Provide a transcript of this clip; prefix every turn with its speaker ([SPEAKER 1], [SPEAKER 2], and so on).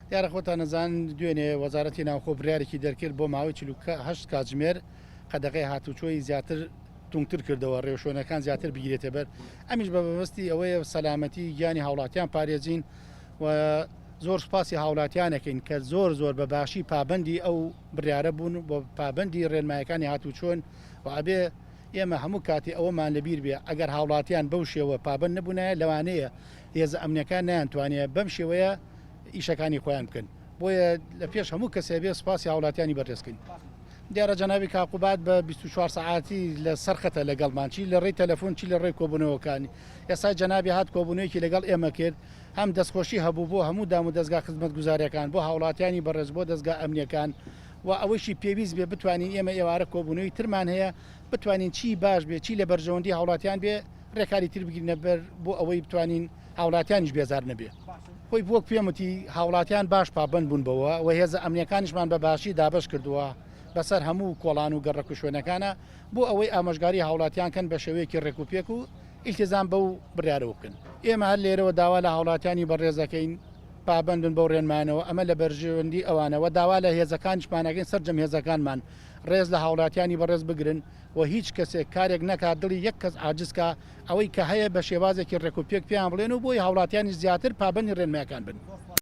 [SPEAKER 1] دیارە خۆتان نەزان دوێنێ وەزارەتی ناوخۆ بڕیارێکی دەرکرد بۆ ماوەی 48 کاتژمێر قەدەغەی هاتوچۆی زیاتر تونگتر کردەوە ڕێوشۆنەکان زیاتر بگیرێتە بەر ئەمیش بە بەبستی ئەوەیە سەلامەتی گیانی هاوڵاتیان پارێزین و زۆر سوپاسی هاوڵاتیانەکەین کە زۆر بە باشی پابندی ئەو بڕیارە بوون بۆ پابندی ڕێنمایەکانی هاتوچۆن و ئەبێ ئێمە هەموو کاتی ئەوەمان لەبیر بێ ئەگەر هاوڵاتیان بەو شێوە پابند نەبوونایە لەوانەیە هێز ئەمنەکان نەیانتوانێت بەم شێوەیە ئیشەکانی خۆیان بکەن بۆیە لە پێش هەموو کەسێ بێ سوپاسی هاوڵاتیانی بەڕێزکەین. دیارە جەنابی کاقوبات بە 24 ساعتی لە سەرخەتە لەگەڵمان چی لە ڕێی تەلەفۆن چی لە ڕێی کۆبوونەوەکانی ئێستا جەنابی هات کۆبوونەوەیکی لەگەڵ ئێمە کرد هەم دەستخۆشی هەبوو بۆ هەموو دام و دەستگا خزمەت گوزاریەکان بۆ هاوڵاتیانی بەڕێز بۆ دەستگا ئەمنیەکان و ئەوەیشی پێویست بێ بتوانین ئێمە ئێوارە کۆبوونەوەی ترمان هەیە بتوانین چی باش بێ چی لە بەرژەوەندی هاوڵاتیان بێ ڕێکاری تر بگرینە بەر بۆ ئەوەی بتوانین هاوڵاتیانیش بێزار نەبێ. خۆی بۆ پێمەتی هاوڵاتیان باش پابند بوون بەوە و هێزە ئەمنیەکانیشمان بە باشی دابش کردووە بەسەر هەموو کۆڵان و گەڕک و شوێنەکانە بۆ ئەوەی ئامۆژگاری هاوڵاتیان کەن بە شێوەیەکی ڕێکوپێک و ئیلتیزام بەو بڕیارەوە بکەن. ئێمە هەر لێرەوە داوا لە هاوڵاتیانی بەڕێزەکەین پابندن بەو ڕێنمانەوە ئەمە لە بەرژەوەندی ئەوانەوە داوا لە هێزەکانیشمانەکەین سەررجەم هێزەکانمان ڕێز لە هاوڵاتیانی بەڕێز بگرن و هیچ کەسێک کارێک نەکات دڵی یەک کەس عاجزکە ئەوەی کە هەیە بە شێوازێکی ڕێکوپێک پێیان بڵێن و بۆی هاوڵاتیانی زیاتر پابندی ڕێنمایەکان بن.